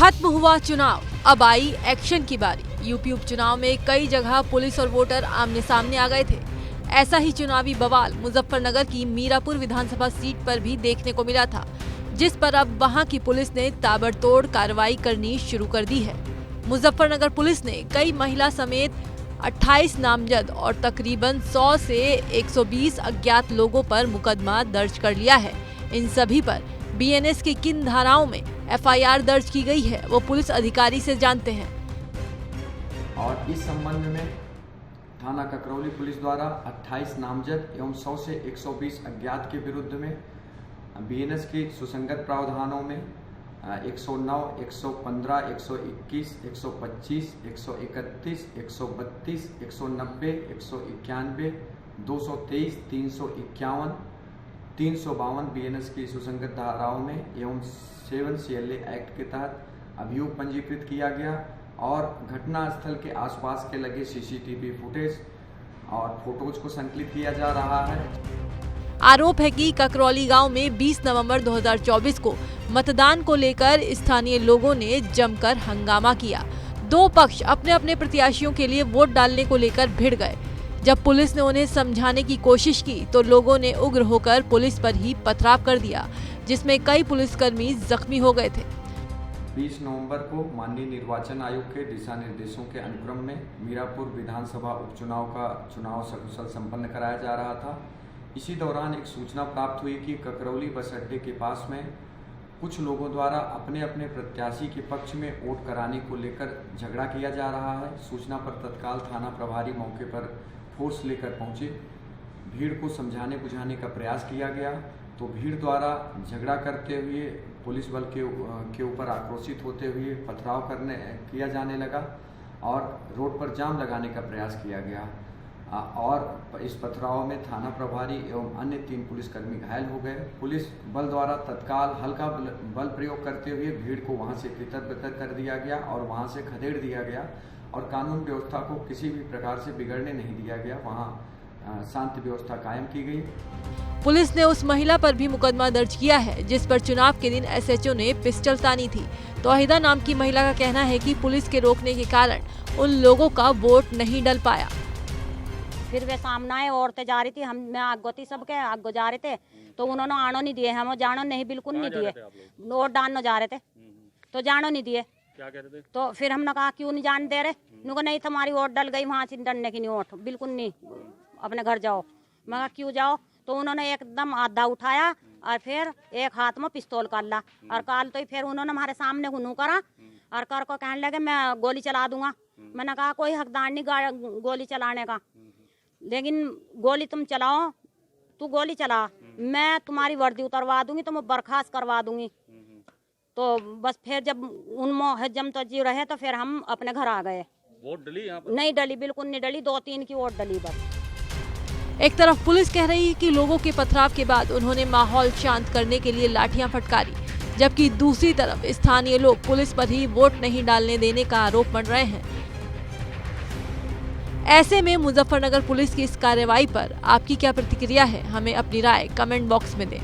खत्म हुआ चुनाव, अब आई एक्शन की बारी। यूपी उपचुनाव में कई जगह पुलिस और वोटर आमने सामने आ गए थे। ऐसा ही चुनावी बवाल मुजफ्फरनगर की मीरापुर विधानसभा सीट पर भी देखने को मिला था, जिस पर अब वहां की पुलिस ने ताबड़तोड़ कार्रवाई करनी शुरू कर दी है। मुजफ्फरनगर पुलिस ने कई महिला समेत 28 नामजद और तकरीबन 100 से 120 अज्ञात लोगों पर मुकदमा दर्ज कर लिया है। इन सभी पर बीएनएस की किन धाराओं में एफआईआर दर्ज की गई है, वो पुलिस अधिकारी से जानते हैं। और इस संबंध में थाना ककरौली पुलिस द्वारा 28 नामजद एवं 100 से 120 अज्ञात के विरुद्ध में बीएनएस की सुसंगत प्रावधानों में 109, 115, 121, 125, 131, 132, 190, 191, 223, 351, 352 बीएनएस की सुसंगत धाराओं में एवं 7 CLA एक्ट के तहत अभियोग पंजीकृत किया गया और घटना स्थल के आसपास के लगे सीसीटीवी फुटेज और फोटोज को संकलित किया जा रहा है। आरोप है कि ककरौली गांव में 20 नवंबर 2024 को मतदान को लेकर स्थानीय लोगों ने जमकर हंगामा किया। दो पक्ष अपने अपने प्रत्याशियों के लिए वोट डालने को लेकर भिड़ गए। जब पुलिस ने उन्हें समझाने की कोशिश की तो लोगों ने उग्र होकर पुलिस पर ही पथराव कर दिया, जिसमें कई पुलिसकर्मी जख्मी हो गए थे। 20 नवंबर को माननीय निर्वाचन आयोग के दिशा निर्देशों के अनुक्रम में मीरापुर विधानसभा उपचुनाव का चुनाव सकुशल संपन्न कराया जा रहा था। इसी दौरान एक सूचना प्राप्त हुई कि ककरौली बस अड्डे के पास में कुछ लोगों द्वारा अपने अपने प्रत्याशी के पक्ष में वोट कराने को लेकर झगड़ा किया जा रहा है। सूचना पर तत्काल थाना प्रभारी मौके पर फोर्स लेकर पहुंचे। भीड़ को समझाने बुझाने का प्रयास किया गया तो भीड़ द्वारा झगड़ा करते हुए पुलिस बल के ऊपर आक्रोशित होते हुए पथराव किया जाने लगा और रोड पर जाम लगाने का प्रयास किया गया और इस पथराव में थाना प्रभारी एवं अन्य 3 पुलिसकर्मी घायल हो गए। पुलिस बल द्वारा तत्काल हल्का बल प्रयोग करते हुए भीड़ को वहां से तितर-बितर कर दिया गया और वहां से खदेड़ दिया गया और कानून व्यवस्था को किसी भी प्रकार से बिगड़ने नहीं दिया गया। वहां शांति व्यवस्था कायम की गई। पुलिस ने उस महिला पर भी मुकदमा दर्ज किया है जिस पर चुनाव के दिन एसएचओ ने पिस्टल तानी थी। तौहीदा नाम की महिला का कहना है कि पुलिस के रोकने के कारण उन लोगों का वोट नहीं डल पाया। फिर वे सामने आए, औरतें जा रही थी, मैं आगो थी, सबके आगो जा रहे थे तो उन्होंने आनो नहीं दिए, हम जानो नहीं, बिल्कुल नहीं दिए। वोट डालने जा रहे थे तो जानो नहीं दिए। क्या कहते थे? तो फिर हमने कहा क्यों नहीं जाने दे रहे? उनको नहीं, तुम्हारी वोट डल गई, वहाँ से डलने की नहीं वोट, बिल्कुल नहीं, अपने घर जाओ। मैं कहा क्यों जाओ? तो उन्होंने एकदम आधा उठाया और फिर एक हाथ में पिस्तौल काला और काल तो फिर उन्होंने हमारे सामने हुनू करा और कर को कहने लगे मैं गोली चला दूंगा। मैंने कहा कोई हकदार नहीं गोली चलाने का, लेकिन गोली तुम चलाओ, तू गोली चला, मैं तुम्हारी वर्दी उतरवा दूंगी, तो मैं बर्खास्त करवा दूंगी। तो बस फिर जब उनमें हजम तजी रहे तो फिर हम अपने घर आ गए। वोट डली यहाँ पर? नहीं डली, बिल्कुल नहीं डली, 2-3 की वोट डली बस। एक तरफ पुलिस कह रही है कि लोगों के पथराव के बाद उन्होंने माहौल शांत करने के लिए लाठियां फटकारी, जबकि दूसरी तरफ स्थानीय लोग पुलिस पर ही वोट नहीं डालने देने का आरोप मढ़ रहे हैं। ऐसे में मुजफ्फरनगर पुलिस की इस कार्रवाई पर आपकी क्या प्रतिक्रिया है? हमें अपनी राय कमेंट बॉक्स में दें।